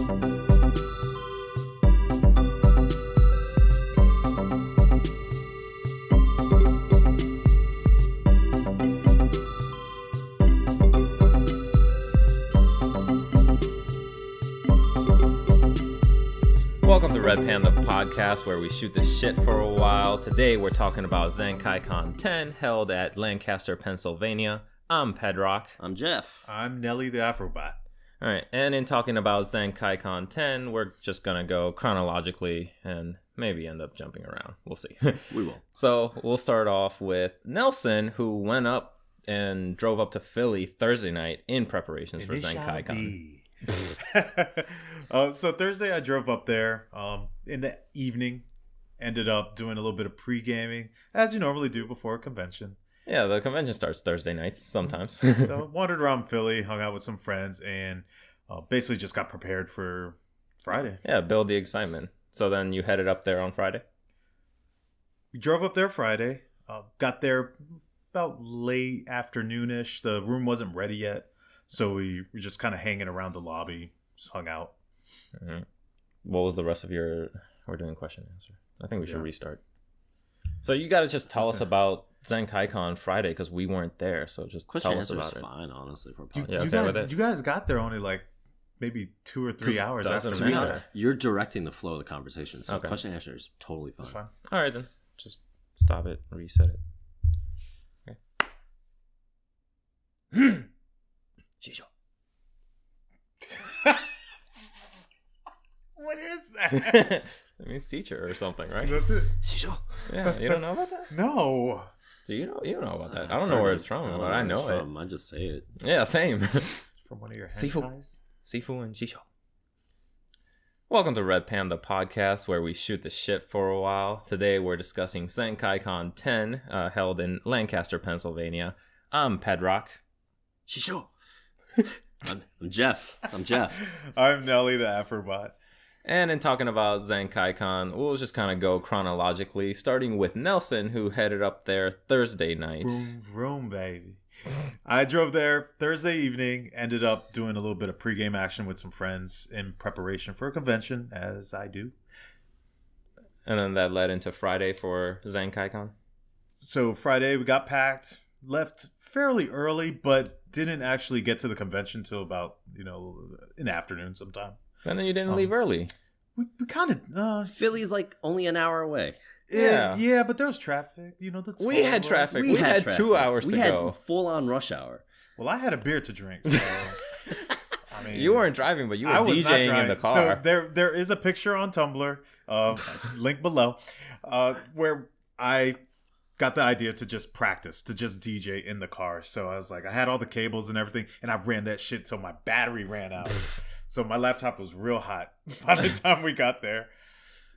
Welcome to Red Panda Podcast, where we shoot the shit for a while. Today we're talking about Zenkaikon 10, held at Lancaster, Pennsylvania. I'm Pedrock. I'm Jeff. I'm Nelly the Afrobot. All right, and in talking about Zenkaikon 10, we're just going to go chronologically and maybe end up jumping around. We'll see. We will. So we'll start off with Nelson, who went up and drove up to Philly Thursday night in preparations for Zenkaikon. So Thursday I drove up there in the evening, ended up doing a little bit of pre-gaming, as you normally do before a convention. Yeah, the convention starts Thursday nights sometimes. So wandered around Philly, hung out with some friends, and basically just got prepared for Friday. Yeah, build the excitement. So then you headed up there on Friday? We drove up there Friday, got there about late afternoonish. The room wasn't ready yet, so we were just kind of hanging around the lobby, just hung out. Mm-hmm. What was the rest of your... We're doing question and answer. I think we should restart. So you got to just tell us about Zenkaikon Friday, because we weren't there. So just question tell us answer about is it. fine, honestly. For You guys got there only like maybe 2 or 3 hours after doesn't we matter. left. You're directing the flow of the conversation, so Okay. question and answer is totally fine. That's fine. All right, then. Just stop it. Reset it. Okay. Shisho. What is that? It means teacher or something, right? That's it. Shisho. Yeah, you don't know about that? No. Do you know? You know about that? I don't know where it's from, but I know it. I just say it. Yeah, same. From one of your Sifu. hentais? Sifu and Shisho. Welcome to Red Panda Podcast, where we shoot the shit for a while. Today we're discussing Zenkaikon 10, held in Lancaster, Pennsylvania. I'm Pedrock. Shisho. I'm Jeff. I'm Nelly the Afrobot. And in talking about Zenkaikon, we'll just kind of go chronologically, starting with Nelson, who headed up there Thursday night. Vroom, vroom, baby. I drove there Thursday evening, ended up doing a little bit of pregame action with some friends in preparation for a convention, as I do. And then that led into Friday for Zenkaikon. So Friday we got packed, left fairly early, but didn't actually get to the convention till about, in the afternoon sometime. And then you didn't leave early. We kind of... Philly's like only an hour away. Yeah, but there was traffic. We had traffic. We had traffic. 2 hours to go. We had full-on rush hour. Well, I had a beer to drink, so... I mean, You weren't driving, but you were I was not DJing in driving. the car. So there is a picture on Tumblr, link below, where I got the idea to just practice, to just DJ in the car. So I was like, I had all the cables and everything, and I ran that shit till my battery ran out. So my laptop was real hot by the time we got there.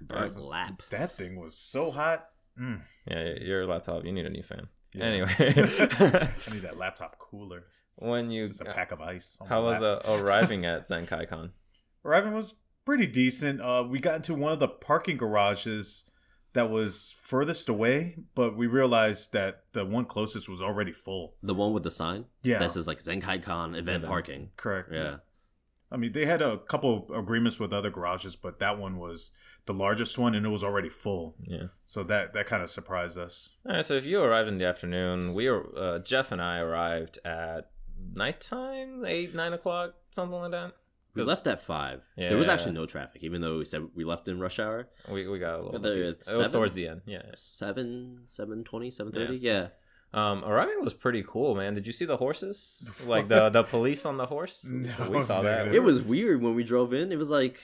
Burnt lap. That thing was so hot. Yeah, your laptop, you need a new fan. Yeah. Anyway. I need that laptop cooler. When you... Just a pack of ice. How was arriving at Zenkaikon? Arriving was pretty decent. We got into one of the parking garages that was furthest away, but we realized that the one closest was already full. The one with the sign? Yeah. This is like Zenkaikon event parking. Correct. Yeah. I mean, they had a couple agreements with other garages, but that one was the largest one, and it was already full. Yeah. So that kind of surprised us. All right, so if you arrived in the afternoon, Jeff and I arrived at nighttime, 8, 9 o'clock, something like that. We left at 5. Yeah. There was actually no traffic, even though we said we left in rush hour. We got a little There bit. at It was 7? towards the end, yeah. 7:20, 7:30, yeah. Arriving was pretty cool, man. Did you see the horses? Like the police on the horse? No, We saw that. It was weird when we drove in. It was like,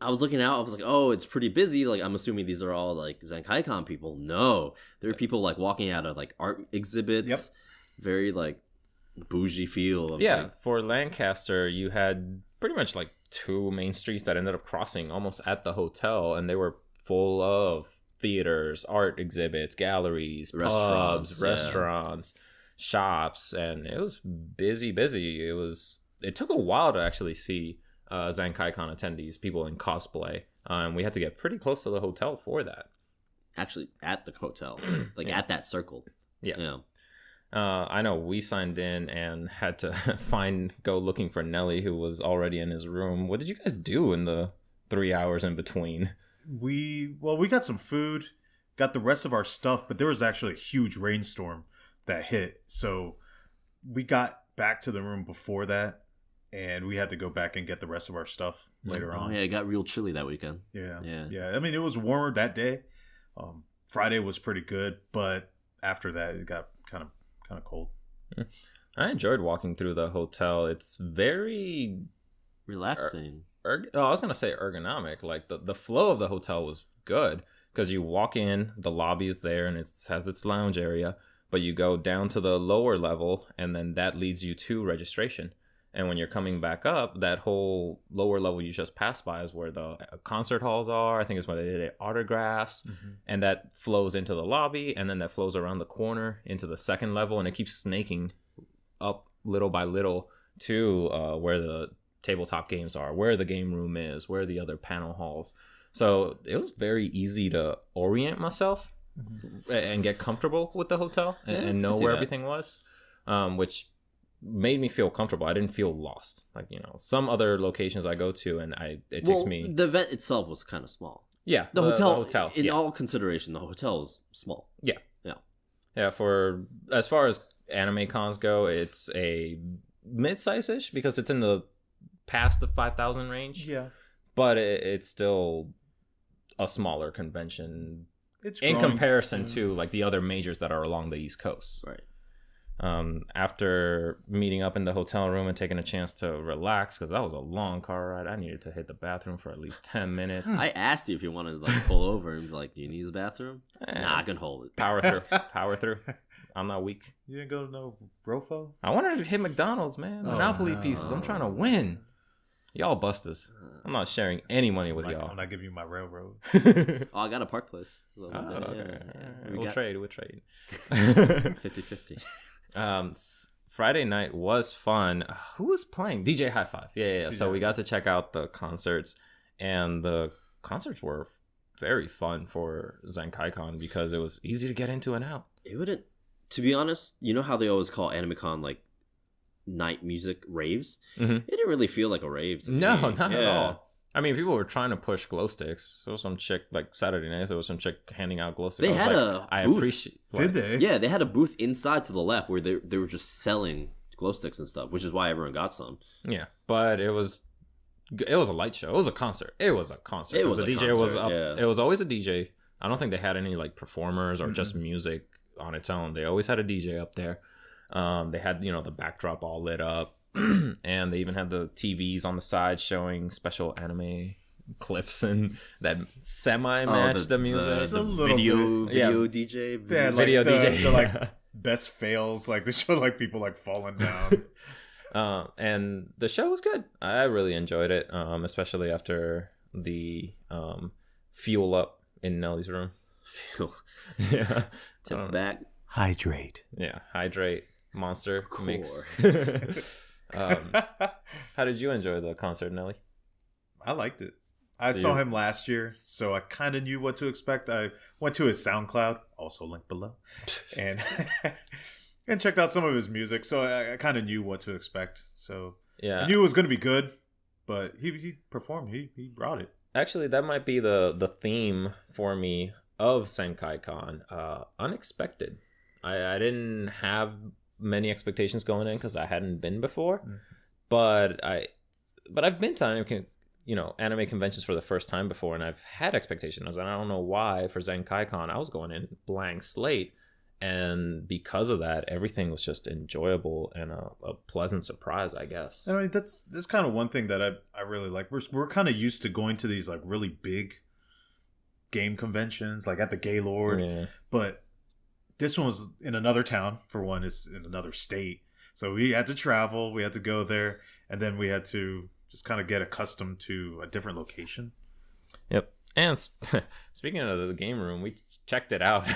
I was looking out. I was like, oh, it's pretty busy. Like, I'm assuming these are all like Zenkaikon people. No, there were people like walking out of like art exhibits. Yep. Very like bougie feel. Of, Yeah, like, for Lancaster, you had pretty much like 2 main streets that ended up crossing almost at the hotel, and they were full of theaters, art exhibits, galleries, pubs, restaurants, shops, and it was busy. It took a while to actually see Zenkaikon attendees, people in cosplay. We had to get pretty close to the hotel for that. Actually, at the hotel, like Yeah. at that circle. Yeah. I know we signed in and had to go looking for Nelly, who was already in his room. What did you guys do in the 3 hours in between? We got some food, got the rest of our stuff, but there was actually a huge rainstorm that hit. So we got back to the room before that, and we had to go back and get the rest of our stuff later on. Oh yeah, it got real chilly that weekend. Yeah. I mean, it was warmer that day. Friday was pretty good, but after that, it got kind of cold. I enjoyed walking through the hotel. It's very relaxing. I was gonna say ergonomic. Like the flow of the hotel was good because you walk in, the lobby is there, and it has its lounge area. But you go down to the lower level, and then that leads you to registration. And when you're coming back up, that whole lower level you just passed by is where the concert halls are. I think it's where they did autographs. And that flows into the lobby, and then that flows around the corner into the second level, and it keeps snaking up little by little to where the tabletop games are, where the game room is, where the other panel halls. So it was very easy to orient myself and get comfortable with the hotel and know where everything was, which made me feel comfortable. I didn't feel lost. Like, some other locations I go to, and it takes me. The event itself was kind of small. Yeah, the hotel. In all consideration, the hotel is small. Yeah. For as far as anime cons go, it's a mid-size-ish because it's in the past the 5,000 range. Yeah, but it's still a smaller convention. It's in growing. comparison to like the other majors that are along the East Coast. Right. After meeting up in the hotel room and taking a chance to relax, because that was a long car ride, I needed to hit the bathroom for at least 10 minutes. I asked you if you wanted to like pull over and be like, "Do you need the bathroom?" Nah, I can hold it. Power through. I'm not weak. You didn't go to no Rofo? I wanted to hit McDonald's, man. Monopoly pieces. I'm trying to win. Y'all busters. I'm not sharing any money with y'all. I'm not giving you my railroad. I got a park place. Okay. We'll trade. 50-50. Friday night was fun. Who was playing? DJ High Five. Yeah. So we got to check out the concerts, and the concerts were very fun for Zenkaikon because it was easy to get into and out. It wouldn't, to be honest, you know how they always call AnimeCon like night music raves? It didn't really feel like a rave to me. No, not at all. I mean, people were trying to push glow sticks. There was some chick, like Saturday night, there was some chick handing out glow sticks. They had a booth. Did they? Yeah, they had a booth inside to the left where they were just selling glow sticks and stuff, which is why everyone got some. Yeah, but it was a light show. It was a concert. The DJ was up. Yeah. It was always a DJ. I don't think they had any like performers or just music on its own. They always had a DJ up there. They had, the backdrop all lit up. And they even had the TVs on the side showing special anime clips and that semi-matched the music. The video DJ. Yeah, like video DJ. The like best fails. Like they show like people like falling down. And the show was good. I really enjoyed it, especially after the fuel up in Nelly's room. Yeah. Tip back. Hydrate. Yeah, hydrate. Monster Core. mix. How did you enjoy the concert, Nelly? I liked it. I saw him last year, so I kind of knew what to expect. I went to his SoundCloud, also linked below, and and checked out some of his music. So I kind of knew what to expect. So yeah, I knew it was going to be good, but he performed. He brought it. Actually, that might be the theme for me of Zenkaikon. Unexpected. I didn't have many expectations going in because I hadn't been before, but I've been to anime conventions for the first time before, and I've had expectations, and I don't know why for Zenkaikon I was going in blank slate, and because of that, everything was just enjoyable and a pleasant surprise, I guess. I mean, that's kind of one thing that I really like. We're kind of used to going to these like really big game conventions, like at the Gaylord, but this one was in another town. For one, it's in another state, so we had to travel. We had to go there, and then we had to just kind of get accustomed to a different location. Yep. And speaking of the game room, we checked it out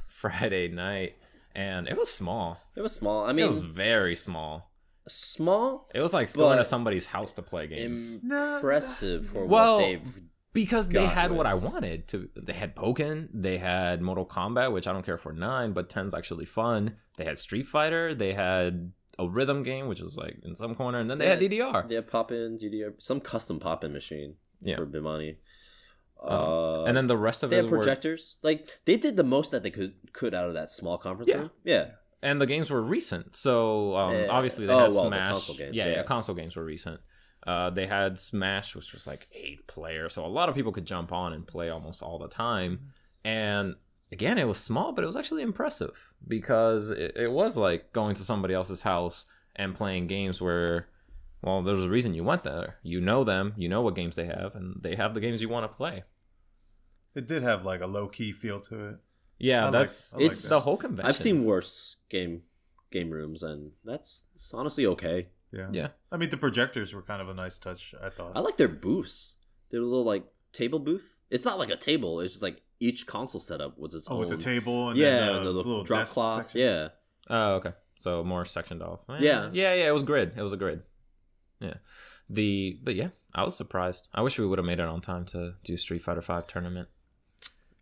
Friday night, and it was small. It was small. I mean, it was very small. Small? It was like going to somebody's house to play games. Impressive for what they've Because they had wait. what I wanted. They had Pokken, they had Mortal Kombat, which I don't care for 9, but 10's actually fun. They had Street Fighter, they had a rhythm game, which was like in some corner, and then they had DDR. They had pop-in, DDR, some custom pop-in machine for Bimani. And then the rest of they it had projectors. Like, they did the most that they could out of that small conference room. Yeah. And the games were recent, so obviously they had Smash. The console games, yeah, console games were recent. They had Smash, which was like 8 players, so a lot of people could jump on and play almost all the time. And again, it was small, but it was actually impressive because it was like going to somebody else's house and playing games where, well, there's a reason you went there. You know them, you know what games they have, and they have the games you want to play. It did have like a low key feel to it. Yeah, it's the whole convention. I've seen worse game rooms, and it's honestly okay. Yeah. I mean, the projectors were kind of a nice touch, I thought. I like their booths. Their little like table booth. It's not like a table. It's just like each console setup was its own. With the table and then the little drop cloth. Section. Yeah. Oh, okay. So more sectioned off. Yeah. It was grid. It was a grid. Yeah. But yeah, I was surprised. I wish we would have made it on time to do Street Fighter 5 tournament.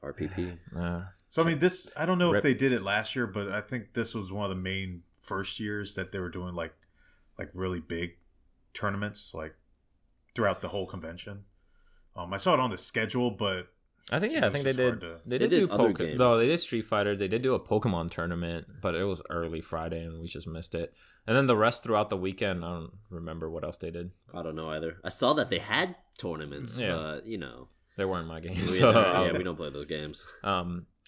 RPP. So I mean, I don't know if they did it last year, but I think this was one of the main first years that they were doing like really big tournaments like throughout the whole convention. I saw it on the schedule, but I think they did. They did do Pokemon. No, they did Street Fighter. They did do a Pokemon tournament, but it was early Friday and we just missed it. And then the rest throughout the weekend, I don't remember what else they did. I don't know either. I saw that they had tournaments, but they weren't my games. We don't play those games.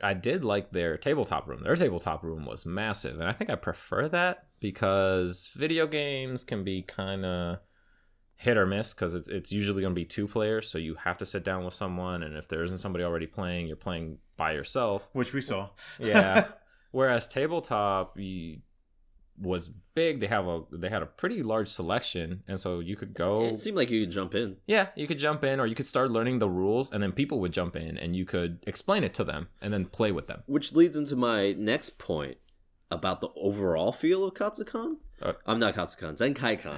I did like their tabletop room. Their tabletop room was massive, and I think I prefer that because video games can be kind of hit or miss because it's usually going to be 2 players, so you have to sit down with someone, and if there isn't somebody already playing, you're playing by yourself. Which we saw. Yeah. Whereas tabletop was big. They had a pretty large selection, and so you could go. It seemed like you could jump in. Yeah, you could jump in, or you could start learning the rules, and then people would jump in, and you could explain it to them, and then play with them. Which leads into my next point about the overall feel of Katsucon. I'm not Katsucon, Zenkaikon.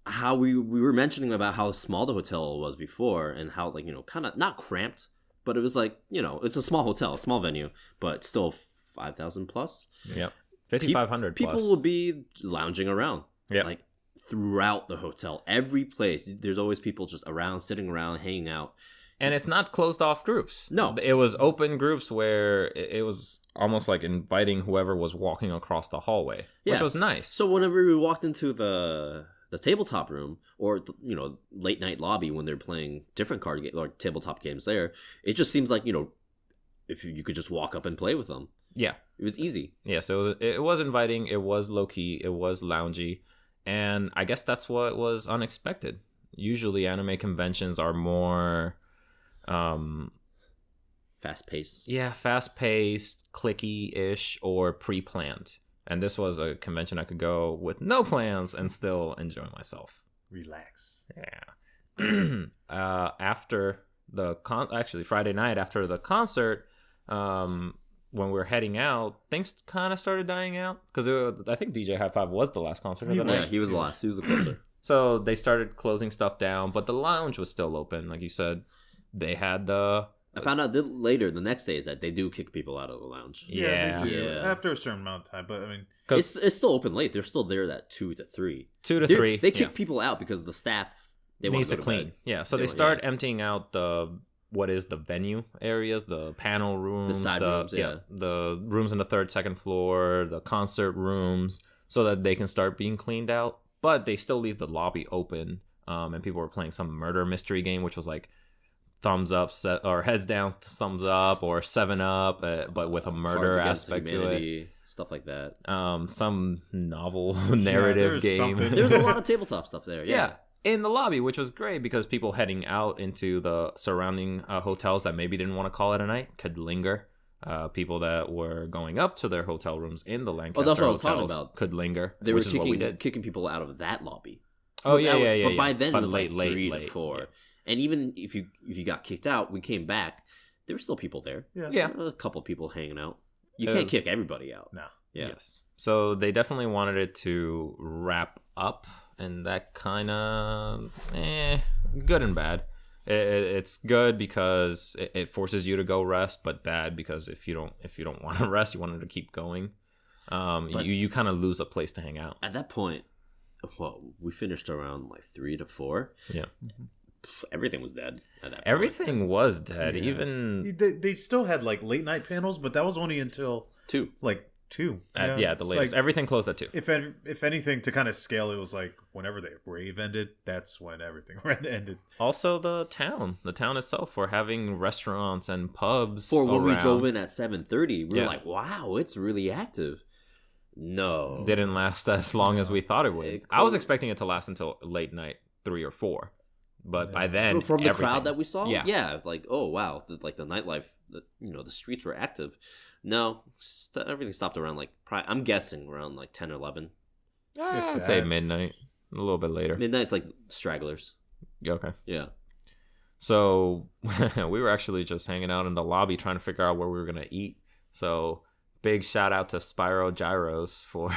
How we were mentioning about how small the hotel was before, and how kind of not cramped, but it was like it's a small hotel, a small venue, but still 5,000 plus. Yep. 5,500 plus. People will be lounging around. Yeah. Like throughout the hotel. Every place. There's always people just around, sitting around, hanging out. And it's not closed off groups. No. It was open groups where it was almost like inviting whoever was walking across the hallway, which was nice. So whenever we walked into the tabletop room or late night lobby when they're playing different card games or tabletop games there, it just seems like if you could just walk up and play with them. Yeah, it was easy. Yes, it was inviting. It was low key. It was loungy, and I guess that's what was unexpected. Usually, anime conventions are more fast paced. Yeah, fast paced, clicky ish, or pre planned. And this was a convention I could go with no plans and still enjoy myself. Relax. Yeah. After actually Friday night after the concert. When we were heading out, things kind of started dying out because I think DJ High Five was the last concert of the night. Yeah, he was the last. He was the closer. So they started closing stuff down, but the lounge was still open. Like you said, they had the... I found out later, the next day, is that they do kick people out of the lounge. Yeah, they do. After a certain amount of time, but I mean... It's still open late. They're still there at 2 to 3. 2 to 3. They kick people out because the staff... They needs to clean. Yeah, so they start emptying out the venue areas, the panel rooms, the side rooms, the rooms in the 3rd, 2nd floor, the concert rooms, so that they can start being cleaned out. But they still leave the lobby open, and people were playing some murder mystery game, which was like thumbs up or heads down, thumbs up, or 7-Up, but with a murder aspect to it, stuff like that. Some novel narrative game. There's a lot of tabletop stuff there. Yeah. In the lobby, which was great because people heading out into the surrounding hotels that maybe didn't want to call it a night could linger. People that were going up to their hotel rooms in the Lancaster that's what I was hotels talking about. Could linger. They were kicking people out of that lobby. Oh, yeah. But by then it was late, like 3 to 4. Yeah. And even if you got kicked out, we came back. There were still people there. Yeah. A couple people hanging out. You can't kick everybody out. No. Yeah. Yes. So they definitely wanted it to wrap up and that kind of good and bad. It's good because it forces you to go rest, but bad because if you don't want to rest, you want to keep going. You kind of lose a place to hang out. At that point, well, we finished around like 3 to 4. Yeah. Everything was dead at that point. Everything was dead. Yeah. Even they still had like late night panels, but that was only until 2. like 2. the It's latest. like, Everything closed at 2. if anything, to kind of scale, it was like whenever the rave ended, that's when everything ended. Also, the town itself, were having restaurants and pubs. For when we around. drove in at 7:30, we were Yeah. like, "Wow, it's really active." No, Didn't last as long as we thought it would. It I was closed- expecting it to last until late night 3 or 4, but by then from the everything- crowd that we saw, Yeah. like, oh wow, like the nightlife, the streets were active. No, everything stopped around like I'm guessing around like 10 or 11. I'd say midnight, a little bit later. Midnight's like stragglers. Okay. Yeah. So we were actually just hanging out in the lobby trying to figure out where we were gonna eat. So big shout out to Spyro Gyros for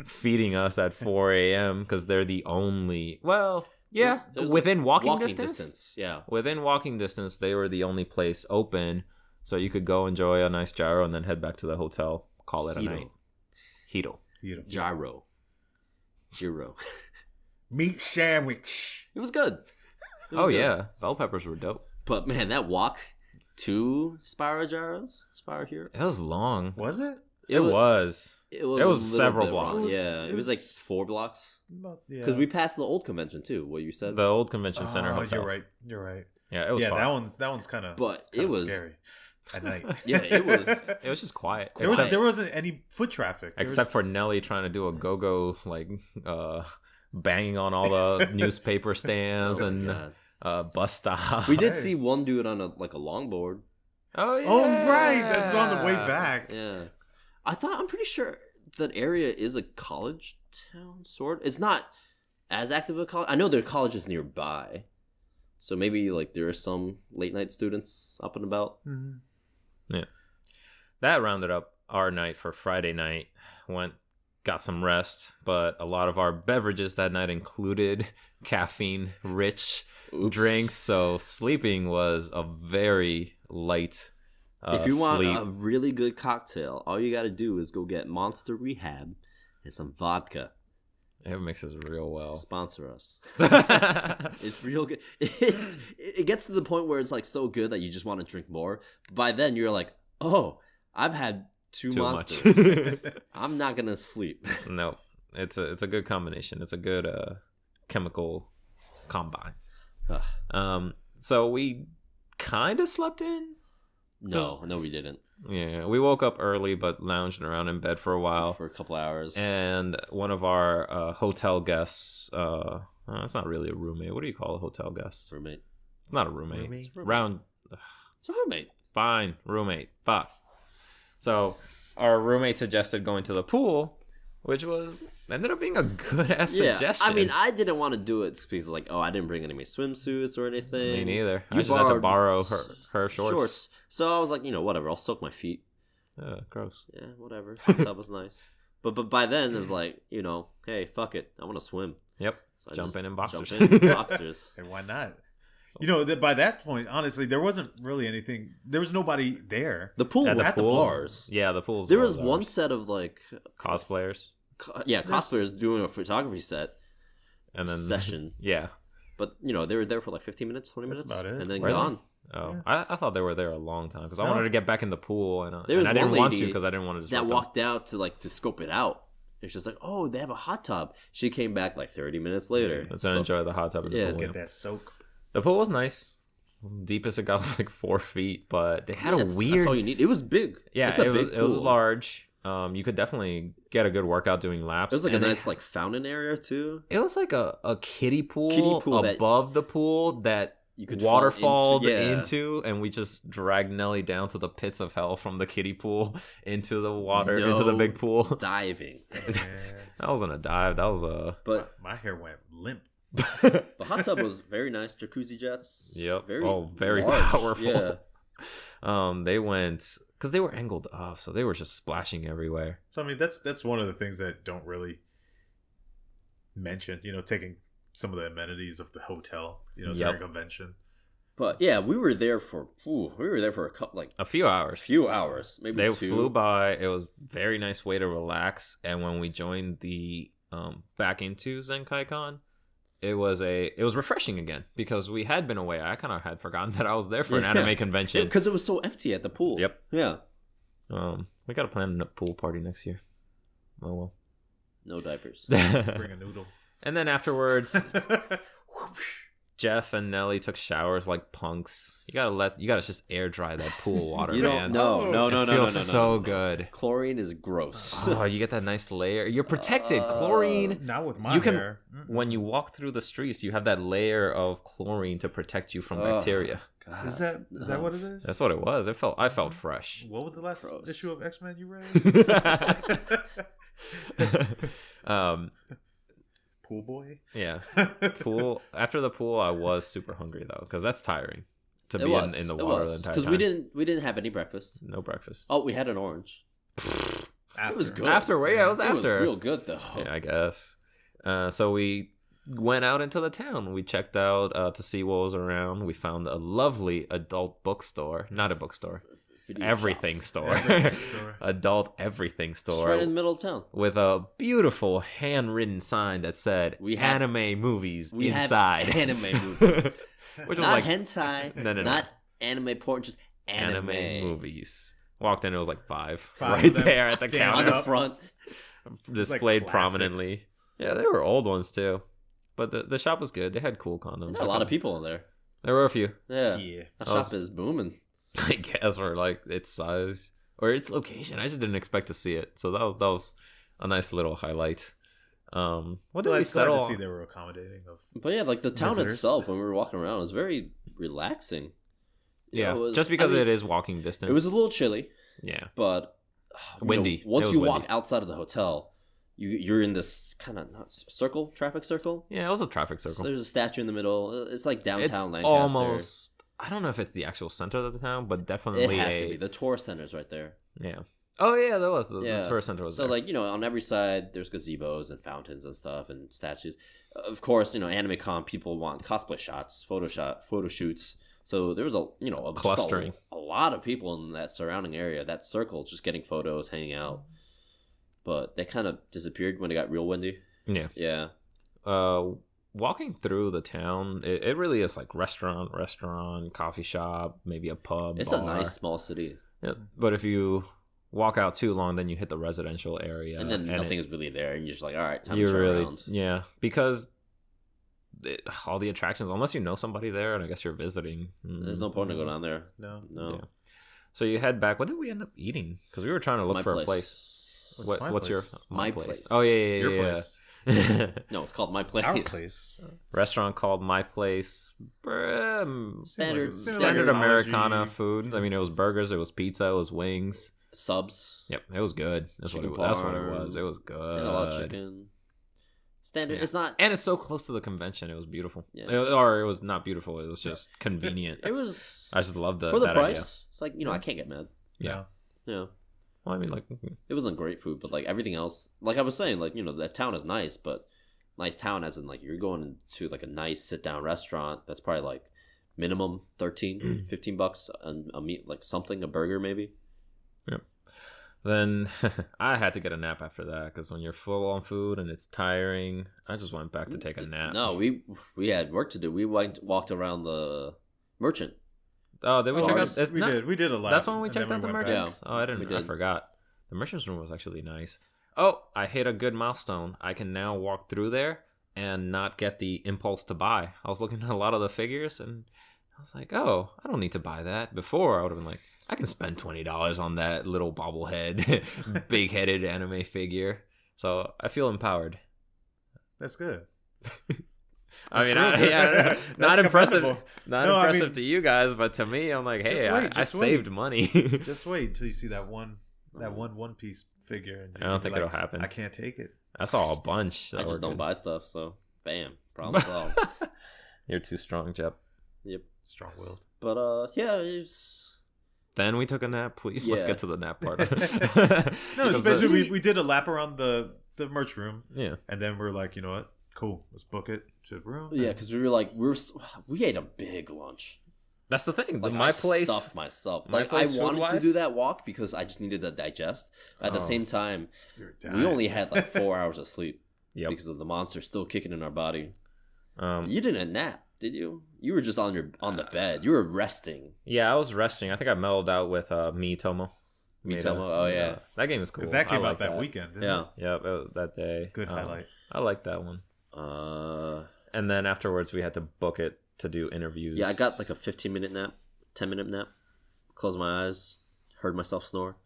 feeding us at 4 a.m. because they're the only. Well, yeah, It was within like walking distance. Yeah. Within walking distance, they were the only place open, so you could go enjoy a nice gyro and then head back to the hotel. Call it a night. Hito. Gyro. Meat sandwich. It was good. It was Oh good. yeah, bell peppers were dope. But man, that walk to Spyro Hero. It was long. Was it? It was. It was It a was little several bit blocks. long. Yeah, it was like 4 blocks. Because we passed the old convention too. What you said. The old convention center hotel. You're right. Yeah, it was. Yeah, fun. that one's kind of. But it was scary at night. Yeah, it was. It was just quiet. There wasn't any foot traffic. Except for Nelly trying to do a go-go, like banging on all the newspaper stands and bus stops. We did Right. see one dude on a longboard. Oh yeah. Oh right, that's on the way back. Yeah, I'm pretty sure that area is a college town, sort. It's not as active a college. I know there are colleges nearby, so maybe like there are some late night students up and about. Mhm. Yeah. That rounded up our night for Friday night. Got some rest, but a lot of our beverages that night included caffeine-rich drinks, so sleeping was a very light If you want sleep. a really good cocktail, all you got to do is go get Monster Rehab and some vodka. It mixes real well. Sponsor us. It's real good. It gets to the point where it's like so good that you just want to drink more. By then you're like, oh, I've had too much. Monsters. I'm not gonna sleep. No, it's a good combination. It's a good chemical combine. So we kind of slept in. No, we didn't. Yeah, we woke up early but lounged around in bed for a while. For a couple hours. And one of our hotel guests, it's not really a roommate. What do you call a hotel guest? Roommate. It's not a roommate. Roommate? It's round. It's a roommate. Fine, roommate. Fuck. So our roommate suggested going to the pool, which ended up being a good ass suggestion. I mean, I didn't want to do it because like, oh, I didn't bring any of my swimsuits or anything. Me neither. I You just had to borrowed borrow her shorts. So I was like, whatever. I'll soak my feet. Gross. Yeah, whatever. That was nice. But by then it was like, hey, fuck it. I want to swim. Yep. So I Jump just in boxers. Jump in boxers. And why not? By that point, honestly, there wasn't really anything. There was nobody there. The pool At was the at the pool? bars. Yeah, the pool's There well was bars. one set of like cosplayers, cosplayers doing a photography set and then session. Yeah. But they were there for like 15 minutes, 20 That's minutes, about it. and then Were they? gone. Oh, Yeah. I thought they were there a long time because I No. wanted to get back in the pool and There was I didn't one want to lady because I didn't want to That disrupt them. walked out to scope it out. It's just like, oh, they have a hot tub. She came back like 30 minutes later. To enjoy the hot tub in the Yeah. pool. Get that soak. The pool was nice. Deepest it got was like 4 feet, but they had a That's weird. all you need. It was big. Yeah, it's a it was. big It was pool. large. You could definitely get a good workout doing laps. It was like a and nice fountain area too. It was like a kiddie pool, that- above the pool that You could waterfalled fall into, yeah. into, and we just dragged Nelly down to the pits of hell from the kiddie pool into the water, into the No big pool. diving. Yeah. That wasn't a dive. That was a. But My hair went limp. the hot tub was very nice. Jacuzzi jets. Yep. Very very large. powerful. Yeah. They went because they were angled up, so they were just splashing everywhere. So I mean, that's one of the things that don't really mention, taking some of the amenities of the hotel, Yep. during convention. But yeah, we were there for a couple, like A few hours. maybe They 2. flew by. It was very nice way to relax. And when we joined the back into Zenkaikon, it was refreshing again because we had been away. I kind of had forgotten that I was there for an anime convention because it was so empty at the pool. Yep. Yeah. We got to plan a pool party next year. Oh well. No diapers. Bring a noodle. And then afterwards, Jeff and Nelly took showers like punks. You gotta just air dry that pool water, You man. don't. No. It feels so good. Chlorine is gross. Oh, you get that nice layer. You're protected. Chlorine. Not with my You can hair. when you walk through the streets, you have that layer of chlorine to protect you from bacteria. God. Is that what it is? That's what it was. I felt fresh. What was the last Gross. issue of X-Men you read? Pool boy. Yeah. Pool. After the pool, I was super hungry though, because that's tiring to be in the water the entire time. Because we didn't have any breakfast. No breakfast. Oh, we had an orange. It was good. It was It after. was real good though. Yeah, I guess. So we went out into the town. We checked out to see what was around. We found a lovely adult bookstore. Not a bookstore. Everything store. Adult everything It's store. right in the middle of town. With a beautiful handwritten sign that said We have- anime movies We inside. have anime movies. Which was Not like hentai. No. Not anime porn, just anime. movies. Walked in, it was like five Five right of them there at the standing On counter, the up. front. displayed classics. prominently. Yeah, they were old ones too, but the shop was good. They had cool condoms. A lot of people in there. There were a few. Yeah. Yeah. That I was- shop is booming. I guess, or like its size or its location. I just didn't expect to see it, so that was a nice little highlight. What did we Glad settle to on? see they were accommodating of. But yeah, like the town Visitors. itself, when we were walking around, was very relaxing. You Yeah, know, it was- just because I mean, it is walking distance. It was a little chilly, yeah. but Windy. It once was you windy. walk outside of the hotel, you're in this kind of traffic circle. Yeah, it was a traffic So circle. there's a statue in the middle. It's like It's downtown Lancaster. almost. I don't know if it's the actual center of the town, but It definitely has to be. The tourist center's right there. Yeah. Oh yeah, there was the Yeah. tourist center was So there. like on every side there's gazebos and fountains and stuff and statues. Of course, Anime Con people want cosplay shots, photo shoots. So there was Clustering. a lot of people in that surrounding area, that circle, just getting photos, hanging out. But they kind of disappeared when it got real windy. yeah. Yeah. Walking through the town, it really is like restaurant, coffee shop, maybe a pub. It's bar. a nice small city. Yeah, but if you walk out too long, then you hit the residential area, And then it- nothing's really there. And you're just like, all right, time to you're turn really around. yeah, because all the attractions, unless you know somebody there, and I guess you're visiting. There's no point to go down there. No. No. Yeah. So you head back. What did we end up eating? Because we were trying to look My for a place. What's my What's your place? My place. Oh yeah, Your yeah. place. No, it's called My Place. Our place. Restaurant called My Place. Standard Standard Technology. Americana food. I mean, it was burgers, it was pizza, it was wings. Subs. Yep, it was good. That's what it Chicken was. That's what it parm. was. It was good. And a lot of chicken. Standard. Yeah. It's not. And it's so close to the convention. It was beautiful. Yeah. Or it was not beautiful. It was just convenient. It was I just loved for the that price. idea. It's like I can't get mad. Yeah. Yeah. Well, I mean, like, It wasn't great food, but like everything else, like I was saying, like that town is nice, but nice town as in like you're going to like a nice sit down restaurant that's probably like minimum $13, $15 a meat, like something, a burger maybe. then I had to get a nap after that because when you're full on food and it's tiring, I just went back to take a nap. No, we had work to do. We walked around the merchant. Oh, did we check out? yes, it's we not- did. We did a lot. That's when we and checked then out the went back. merchants. Oh, I we didn't. I did. forgot. The merchants room was actually nice. Oh, I hit a good milestone. I can now walk through there and not get the impulse to buy. I was looking at a lot of the figures and I was like, oh, I don't need to buy that. Before I would have been like, I can spend $20 on that little bobblehead, big-headed anime figure. So I feel empowered. That's good. I mean, real good. not That's impressive, commendable. not No, I impressive mean- to you guys, but to me, I'm like, hey, wait, I just saved wait. money. Just wait until you see that one One Piece figure. And I don't you'll be think like, it'll happen. I can't take it. I saw a bunch. I that were just don't good. buy stuff, so bam, problem solved. You're too strong, Jep. Yep. Strong-willed. But yeah, it's Then we took a nap. Please, let's Yeah. get to the nap part. No, it's Because, basically we did a lap around the merch room, yeah. and then we're like, you know what? Cool. Let's book it to the room. Yeah, because we ate a big lunch. That's the thing. Like my I place stuffed myself. my Like place I wanted to food-wise? do that walk because I just needed to digest. At the same time, You're we dying. only had like 4 hours of sleep Yep. because of the monster still kicking in our body. Um, You didn't nap, did you? You were just on the bed. You were resting. yeah, I was resting. I think I mellowed out with Me Tomo. Me Made Tomo? a- Oh, yeah. That game is cool. Because that came I out like that weekend, didn't Yeah. it? Yep, that day. Good highlight. I like that one. And then afterwards, we had to book it to do interviews. Yeah, I got like a 15-minute nap, 10-minute nap. Closed my eyes, heard myself snore,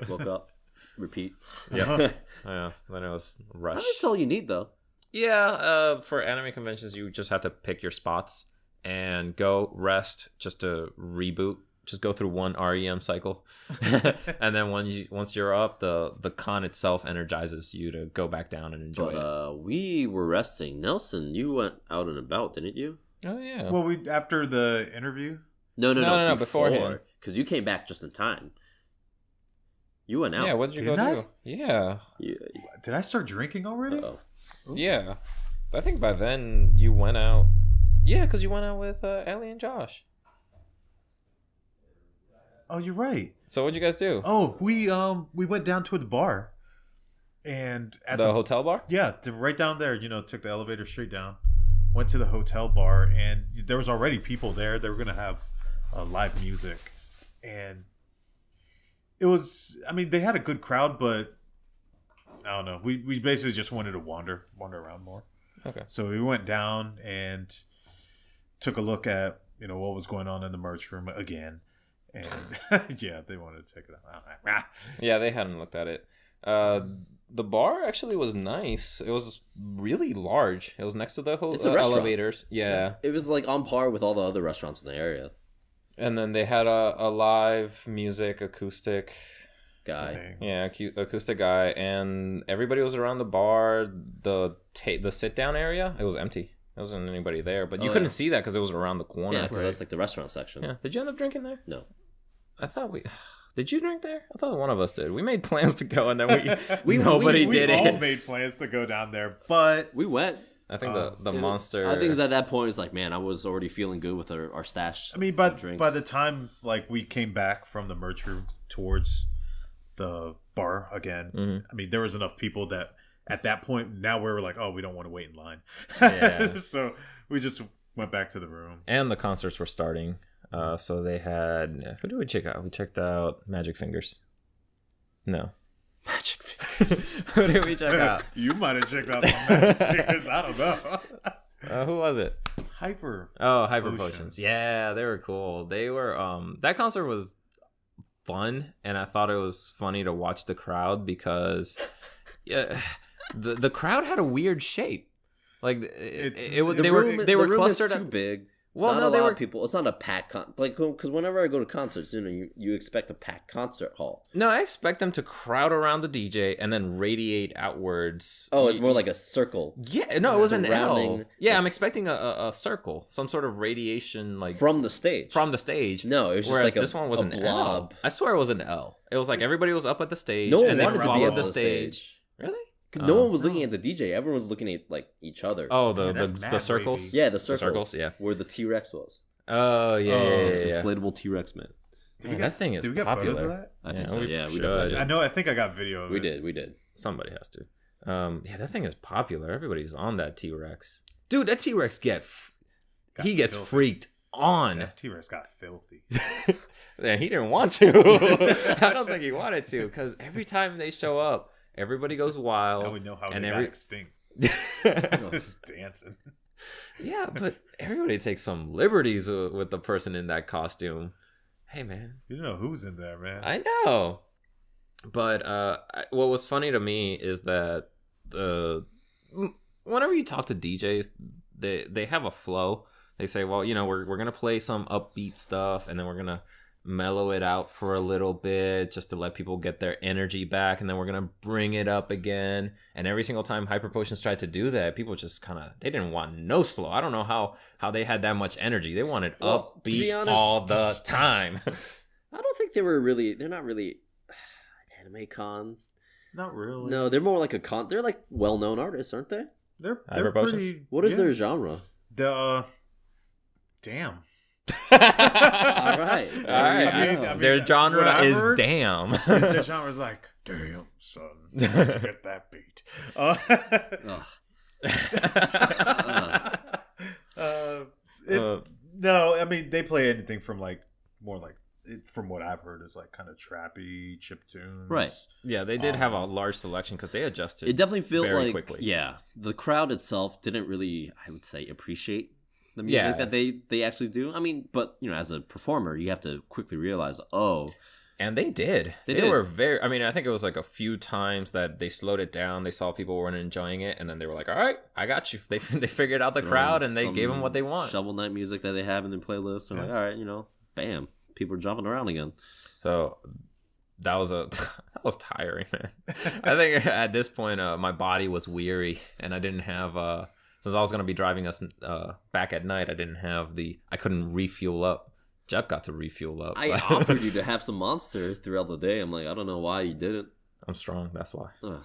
woke up, repeat. Yeah. Yeah, then it was rush. That's all you need, though. Yeah, for anime conventions, you just have to pick your spots and go rest just to reboot. Just go through one REM cycle, and then once you're up, the con itself energizes you to go back down and enjoy it. But we were resting. Nelson, you went out and about, didn't you? Oh yeah. Well, we after the interview. No, beforehand. Because you came back just in time. You went out. Yeah, what did you Didn't go I? do? Yeah. Did I start drinking already? Uh-oh. Yeah. I think by then you went out. Yeah, because you went out with Ellie and Josh. Oh, you're right. So what'd you guys do? Oh, we went down to the bar, and at the hotel bar? yeah, right down there. Took the elevator straight down, went to the hotel bar, and there was already people there. They were gonna have live music, and it was. I mean, they had a good crowd, but I don't know. We basically just wanted to wander around more. Okay. So we went down and took a look at what was going on in the merch room again. And yeah, they wanted to check it out. Yeah, they hadn't looked at it. The bar actually was nice. It was really large. It was next to the It's a restaurant. elevators. Yeah. It was like on par with all the other restaurants in the area. And then they had a live music acoustic. Guy. Yeah, acoustic guy, and everybody was around the bar. The sit down area, it was empty. There wasn't anybody there, but you couldn't see that because it was around the corner. Yeah, because that's like the restaurant section. Yeah. Did you end up drinking there? No. I thought we. Did you drink there? I thought one of us did. We made plans to go, and then we nobody did all it. made plans to go down there, but We went. I think the monster. I think it was at that point, it's like, man, I was already feeling good with our stash. I mean, of drinks. by the time we came back from the merch room towards the bar again, I mean, there was enough people that at that point now we were like, oh, we don't want to wait in line. Yeah. So we just went back to the room. And the concerts were starting. So they had. Who did we check out? We checked out Magic Fingers. No. Magic Fingers. Who did we check out? You might have checked out some Magic Fingers. I don't know. Who was it? Hyper. Oh, Hyper Potions. Potions. Yeah, they were cool. They were that concert was fun, and I thought it was funny to watch the crowd because the crowd had a weird shape. Like they were clustered too big. Well, not no, a they lot were of people. It's not a packed because whenever I go to concerts, you expect a packed concert hall. No, I expect them to crowd around the DJ and then radiate outwards. Oh, it's more like a circle. Yeah, no, it was an L. Surrounding- Yeah, I'm expecting a circle, some sort of radiation like From the stage. No, it was just whereas like this one was a an blob. L. I swear it was an L. It was like everybody was up at the stage No one and they wanted to be followed on the the stage. stage. Really? No one was looking at the DJ. Everyone was looking at each other. Oh, Man, that's the mad circles. wavy. Yeah, the circles. circles, yeah. Where the T-Rex was. Oh yeah. Inflatable T-Rex man. Did we Man, that thing is did we get popular. photos of that? I think Yeah, so. we Yeah, we should. definitely I did. know. I think I got video of We it. did. Somebody has to. Yeah, that thing is popular. Everybody's on that T-Rex. Dude, that T-Rex gets filthy. freaked on. That T-Rex got filthy. Yeah, he didn't want to. I don't think he wanted to because every time they show up, everybody goes wild. Now we know how and they got extinct. yeah, Dancing. but everybody takes some liberties with the person in that costume. Hey, man. You don't know who's in there, man. I know. But what was funny to me is that whenever you talk to DJs, they have a flow. They say, well, we're gonna play some upbeat stuff, and then we're gonna mellow it out for a little bit just to let people get their energy back, and then we're gonna bring it up again. And every single time Hyper Potions tried to do that, people just they didn't want no slow. I don't know how they had that much energy. They wanted Well, to be upbeat honest- all the time. I don't think they're not really anime con. Not really. No, they're more like they're like well-known artists, aren't they? They're Hyper Potions? pretty. What is yeah. their genre? The damn. All right. All right. I mean, Their what genre I've is heard damn. Their genre's like, damn, son, let's get that beat. No, I mean they play anything from like more like from what I've heard is like kind of trappy chip tunes. Right. Yeah, they did have a large selection because they adjusted. It definitely felt very like quickly. Yeah, the crowd itself didn't really, I would say, appreciate the music that they actually do. I mean, but as a performer, you have to quickly realize, And they did. They They did. were very. I mean, I think it was like a few times that they slowed it down. They saw people weren't enjoying it, and then they were like, "All right, I got you." They figured out the crowd, and they gave them what they want. Shovel Knight music that they have in their playlist. They're like, all right, bam, people are jumping around again. So that was that was tiring, man. I think at this point, my body was weary, and I didn't have. Since I was gonna be driving us back at night, I couldn't refuel up. Jeff got to refuel up. I offered you to have some Monster throughout the day. I'm like, I don't know why you didn't. I'm strong. That's why. Ugh,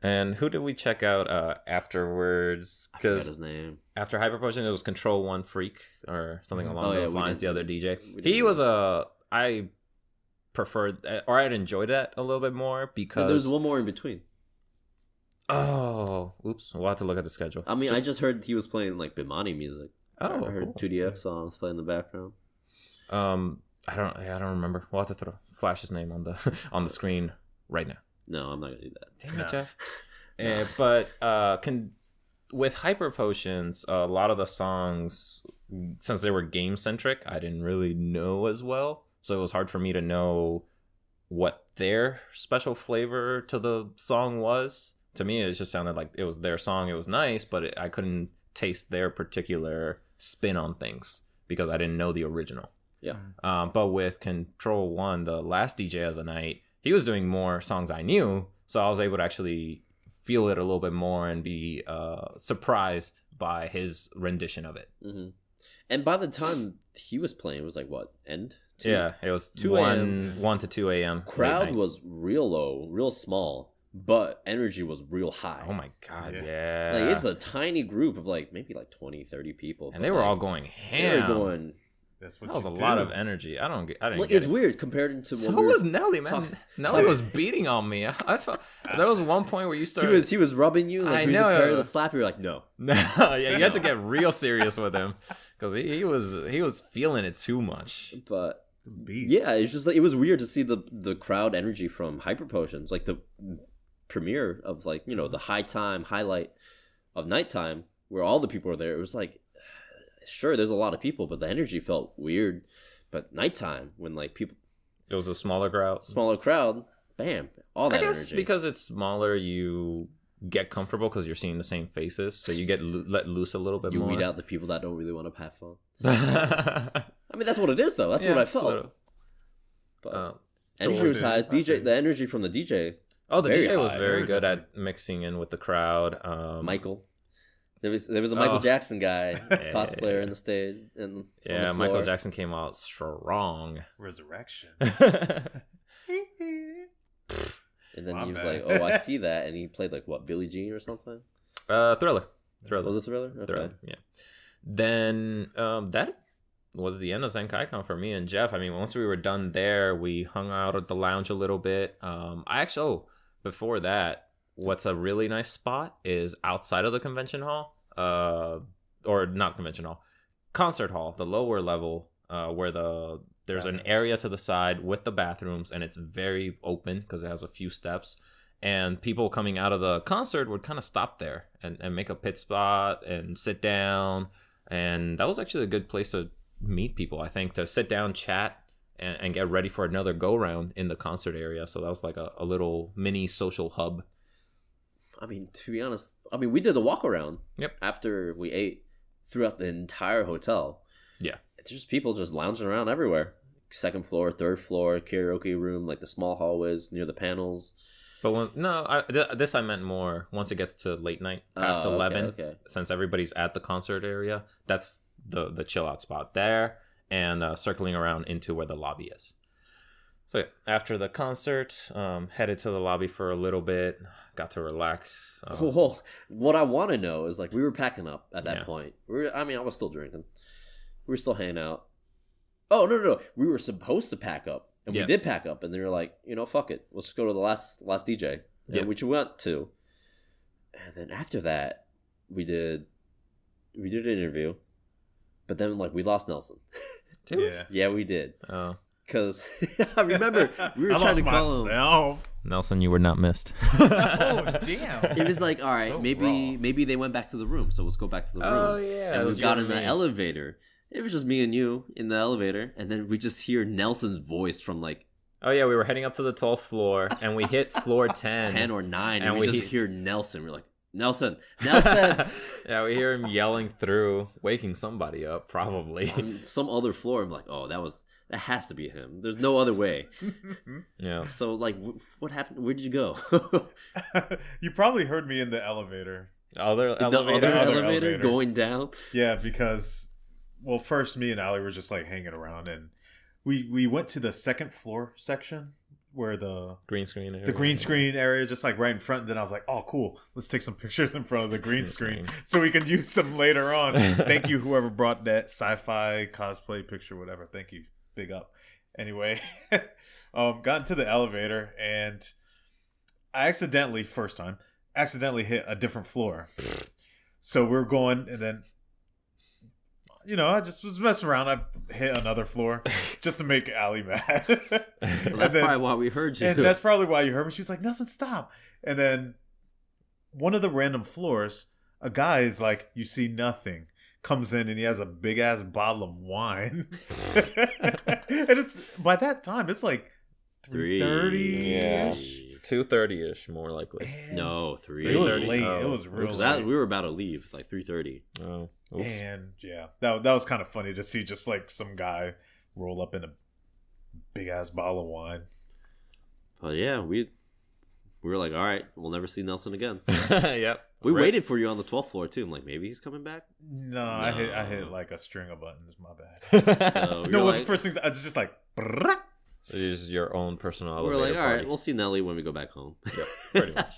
And who did we check out afterwards? I forgot Because his name. after Hyper Potion, it was Control One Freak or something along Oh, yeah, those we lines. didn't- The other DJ, we didn't he was notice. I preferred or I'd enjoyed that a little bit more because There's one more in between. oh, oops, we'll have to look at the schedule. I mean, I just heard he was playing like Bimani music. oh, I heard cool. 2DX songs playing in the background. I don't remember. We'll have to flash his name on the on the screen right now. No, I'm not gonna do that. Damn No. it, Jeff. No. But with Hyper Potions, a lot of the songs, since they were game centric, I didn't really know as well, so it was hard for me to know what their special flavor to the song was. To me, it just sounded like it was their song. It was nice, but I couldn't taste their particular spin on things because I didn't know the original. Yeah. But with Control One, the last DJ of the night, he was doing more songs I knew, so I was able to actually feel it a little bit more and be surprised by his rendition of it. Mm-hmm. And by the time he was playing, it was like what end? Yeah, it was 2 a.m. 1 to 2 a.m. Crowd was real low, real small, but energy was real high. Oh my god, Yeah. yeah. Like it's a tiny group of like maybe like 20, 30 people. And but, they were like, all going they were ham. going. That's what That was you a do. lot of energy. I didn't Well, get it's it. weird compared to So when we were was Nelly, man. talking- Nelly was beating on me. I felt there was one point where you started. he was rubbing you. Like I he was know. preparing to slap you. You're like no. No, yeah, you had to get real serious with him because he was feeling it too much. But Beats. yeah, it's just like it was weird to see the crowd energy from Hyper Potions, like the premiere of like the highlight of nighttime where all the people were there. It was like sure there's a lot of people, but the energy felt weird. But nighttime when like people It was a smaller crowd. smaller crowd, bam, all that I guess energy. because it's smaller, you get comfortable because you're seeing the same faces, so you get let loose a little bit you more. weed out the people that don't really want to have fun. yeah, I mean that's what it is though. That's what I felt. But energy was high. The energy from the DJ. oh, the Very DJ was high. very Very good different. at mixing in with the crowd. Michael. There was a Michael Oh. Jackson guy Yeah. cosplayer in the stage and Yeah, Michael Jackson came out strong. Resurrection. And then My he was bad. like, "Oh, I see that," and he played like what Billie Jean or something. Thriller. Was it Thriller? Okay. Thriller. Yeah. Then that was the end of Zenkaikon for me and Jeff. I mean, once we were done there, we hung out at the lounge a little bit. Before that, what's a really nice spot is outside of the convention hall, or not convention hall, concert hall, the lower level, where there's an area to the side with the bathrooms, and it's very open because it has a few steps. And people coming out of the concert would kind of stop there and make a pit spot and sit down. And that was actually a good place to meet people, I think, to sit down, chat, and get ready for another go-round in the concert area. So that was like a little mini social hub. I mean, to be honest, we did the walk around. Yep. After we ate throughout the entire hotel. Yeah. It's just people just lounging around everywhere. Second floor, third floor, karaoke room, like the small hallways near the panels. But this I meant more once it gets to late night, past 11. Okay. Since everybody's at the concert area, that's the chill out spot there, and circling around into where the lobby is. So yeah, after the concert, headed to the lobby for a little bit. Got to relax. Well, what I want to know is like we were packing up at that Yeah. point. I was still drinking. We were still hanging out. Oh no! We were supposed to pack up, and we Yeah. did pack up. And they were like, fuck it, let's go to the last DJ, Yeah. which we went to. And then after that, we did an interview, but then like we lost Nelson. Did we? Yeah. Yeah, we did. Oh, Because I remember we were I trying lost to call him. myself. Nelson, you were not missed. Oh damn! It was like, all right, So maybe they went back to the room, so let's go back to the room. Oh yeah, And it we was got you in the and me. elevator. It was just me and you in the elevator, and then we just hear Nelson's voice from like Oh yeah, we were heading up to the 12th floor, and we hit floor 10. 10 or 9, and and we we just hear Nelson. We're like, Nelson. Yeah, we hear him yelling through, waking somebody up, probably. On some other floor. I'm like, oh, that has to be him. There's no other way. Yeah. So like, what happened? Where did you go? You probably heard me in the elevator. Other The elevator. other Other elevator elevator. going down. Yeah, because well, first me and Allie were just like hanging around, and we went to the second floor section where the Green screen. Area. green screen area, just like right in front. And then I was like, oh, cool. Let's take some pictures in front of the green screen so we can use them later on. Thank you, whoever brought that sci-fi cosplay picture, whatever. Thank you. Big up. Anyway, got into the elevator, and I accidentally hit a different floor. So we're going, and then I just was messing around. I hit another floor just to make Allie mad. So that's probably why we heard you. And that's probably why you heard me. She was like, Nelson, stop. And then one of the random floors, a guy is like, you see nothing, comes in, and he has a big ass bottle of wine. And it's by that time it's like 3:30. Yeah. 2:30ish, more likely. No, 3. It was 3:30. late. Oh. It was real Because late. we were about to leave. It's like 3:30. Oh, oops. And yeah, that was kind of funny to see just like some guy roll up in a big ass bottle of wine. But yeah, we were like, all right, we'll never see Nelson again. Yep. We Right. waited for you on the 12th floor too. I'm like, maybe he's coming back. No, I No. hit like a string of buttons. My bad. So we No, were well, like, the first things I was just like. Brrrr. So you use your own personal we elevator were like, all party. right, we'll see Nelly when we go back home. Yep, pretty much.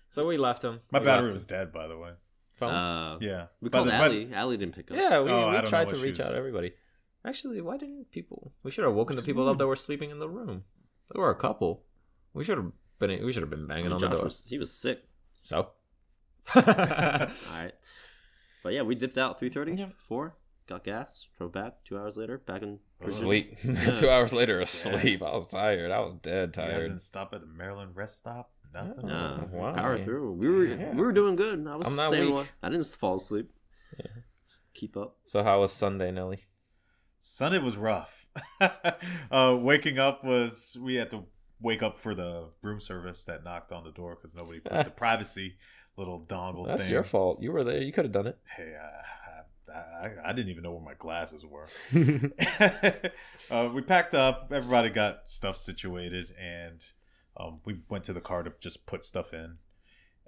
So we left him. My We battery left was dead, by the way. him. Phone? Yeah, We By called the- Allie. Allie didn't pick up. Yeah, we, Oh, I we don't tried know to what reach she was- out to everybody. Actually, why didn't people? We should have woken the people up that were sleeping in the room. There were a couple. We should have been banging on the Josh door. he was sick. So. All right. But yeah, we dipped out 3:30, Yeah. 4, got gas, drove back. 2 hours later, back in Asleep. Yeah. 2 hours later, asleep. I was tired. I was dead You guys tired. didn't stop at the Maryland rest stop. Nothing. Nah, Wow. power through. Yeah. We were doing good. I was I'm not staying weak. awake. I didn't fall asleep. Yeah. Just keep up. So how was Sunday, Nelly? Sunday was rough. Waking up we had to wake up for the room service that knocked on the door because nobody put the privacy little dongle That's thing. your fault. You were there. You could have done it. Hey, I didn't even know where my glasses were. We packed up. Everybody got stuff situated, and we went to the car to just put stuff in.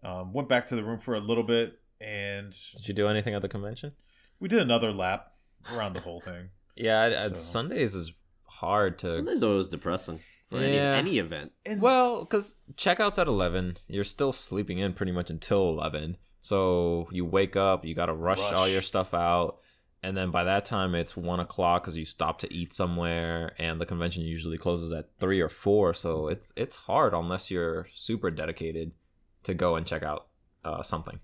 Went back to the room for a little bit, and Did you do anything at the convention? we did another lap around the whole thing. Yeah, So- Sundays is hard to. Sunday's always depressing for Yeah. any event. And Well, because checkout's at 11. You're still sleeping in pretty much until 11. So you wake up, you got to rush all your stuff out. And then by that time, it's 1 o'clock because you stop to eat somewhere. And the convention usually closes at 3 or 4. So it's hard unless you're super dedicated to go and check out something.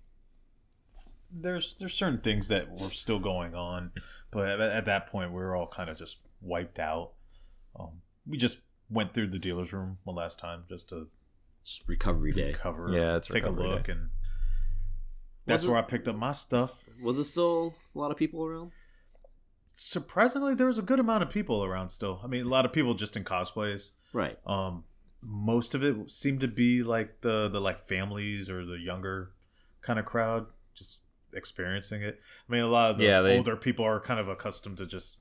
there's certain things that were still going on, but at that point we were all kind of just wiped out. We just went through the dealer's room one last time just to It's recovery day. cover, Yeah, it's take a recovery look, day. and that's Was it- where I picked up my stuff. Was it still a lot of people around? Surprisingly, there was a good amount of people around still. I mean, a lot of people just in cosplays. Right. Most of it seemed to be like the like families or the younger kind of crowd just experiencing it. I mean, a lot of the older people are kind of accustomed to just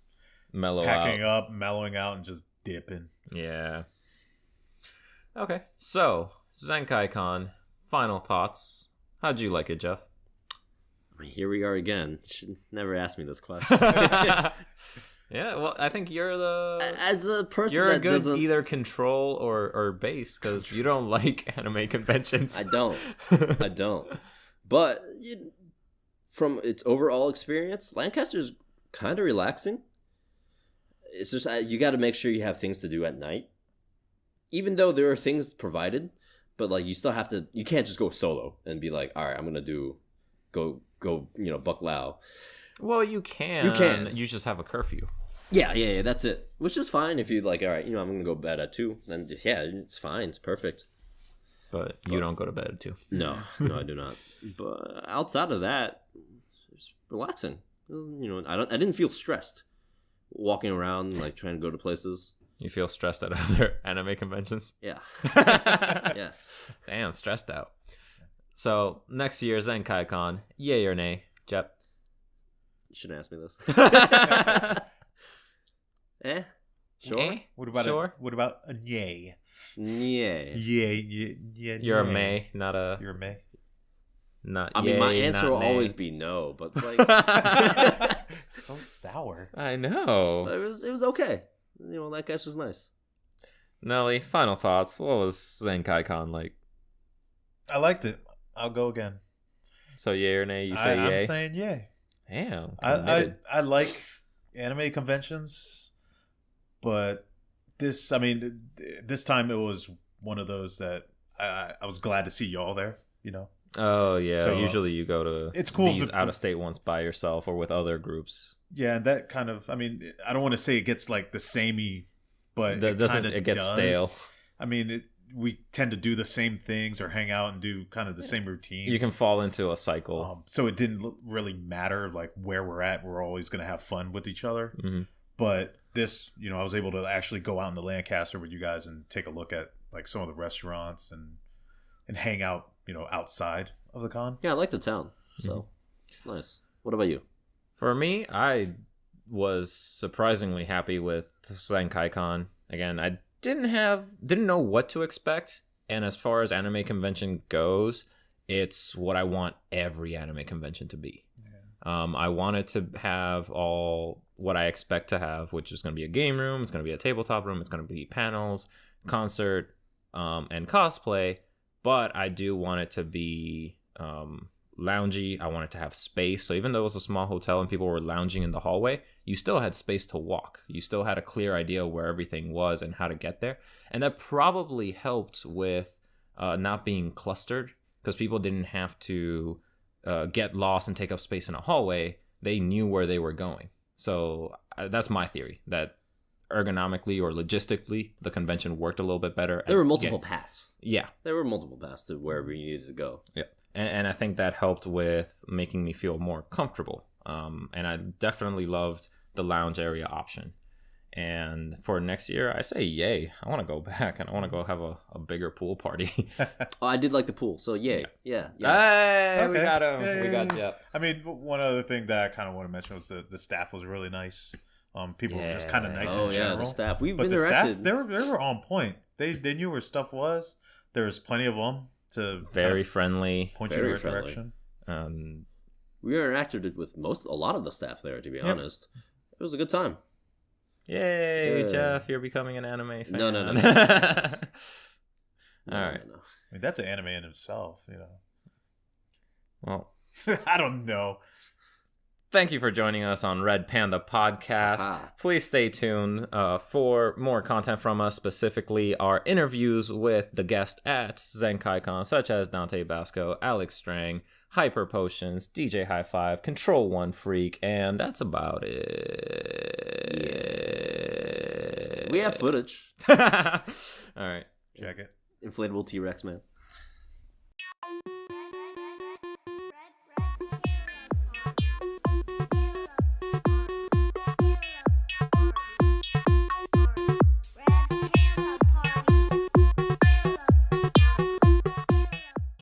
Mellow packing out. up, mellowing out, and just dipping. Yeah. Okay, so Zenkaikon, final thoughts. How'd you like it, Jeff? I mean, here we are again. You should never ask me this question. Yeah, well, I think you're As a person you're that a good doesn't... either control or base because you don't like anime conventions. I don't. But from its overall experience, Lancaster's kind of relaxing. It's just you got to make sure you have things to do at night. Even though there are things provided, but like you still have to. You can't just go solo and be like, all right, I'm gonna go buck lao. Well, you can. You can. You just have a curfew. Yeah, that's it. Which is fine if you like. All right, I'm gonna go to bed at 2. Then yeah, it's fine. It's perfect. But you don't go to bed at 2. No, I do not. But outside of that, it's relaxing. I didn't feel stressed walking around like trying to go to places. You feel stressed at other anime conventions? Yeah. Yes. Damn, stressed out. So next year, Zenkaikon, yay or nay, Jep? You shouldn't ask me this. Sure. Eh? What about Sure. what about a yay? Yeah. Yeah. You're a yay. may, not a. You're a may. Not. I mean, my yay, answer not will nay. always be no, but like, So sour. I know. it was okay. That guy's just nice. Nelly, final thoughts. What was Zenkaikon like? I liked it. I'll go again. So yay or nay? You say yay. I'm saying yay. Damn. I like anime conventions, but this time it was one of those that I was glad to see y'all there. Oh yeah. So, usually you go to it's cool, these but- out of state ones by yourself or with other groups. Yeah, and that kind of. I mean, I don't want to say it gets like the samey, but It gets stale. I mean, we tend to do the same things or hang out and do kind of the same routines. You can fall into a cycle. So it didn't really matter like where we're at. We're always going to have fun with each other. Mm-hmm. But this, I was able to actually go out in the Lancaster with you guys and take a look at like some of the restaurants and hang out, outside of the con. Yeah, I like the town. So nice. What about you? For me, I was surprisingly happy with Zenkaikon. Again, I didn't know what to expect, and as far as anime convention goes, it's what I want every anime convention to be. Yeah. I wanted to have all what I expect to have, which is going to be a game room, it's going to be a tabletop room, it's going to be panels, concert, and cosplay, but I do want it to be loungy. I wanted to have space. So even though it was a small hotel and people were lounging in the hallway, you still had space to walk. You still had a clear idea where everything was and how to get there. And that probably helped with not being clustered because people didn't have to get lost and take up space in a hallway. They knew where they were going. So that's my theory, that ergonomically or logistically, the convention worked a little bit better. There were multiple paths. Yeah. There were multiple paths to wherever you needed to go. Yeah. And I think that helped with making me feel more comfortable. And I definitely loved the lounge area option. And for next year, I say yay. I want to go back and I want to go have a bigger pool party. Oh, I did like the pool. So yay. Yeah. Hey, Okay. we got him. Yeah, We got yeah. Jep. I mean, one other thing that I kind of want to mention was the staff was really nice. People were just kind of nice Oh in yeah, general. the staff. We've But the interacted. staff, they were on point. They knew where stuff was. There was plenty of them to Very kind friendly. of point you very in the right friendly. direction. We interacted with a lot of the staff there. To be honest, it was a good time. Yay, Yeah. Jeff, you're becoming an anime fan. No. All No, right. no. I mean, that's an anime in itself. Well, I don't know. thank you for joining us on Red Panda Podcast. Aha. Please stay tuned for more content from us, specifically our interviews with the guests at Zenkaikon, such as Dante Basco, Alex Strang, Hyper Potions, DJ High Five, Control One Freak, and that's about it. We have footage. All right. Check it. Inflatable T-Rex man.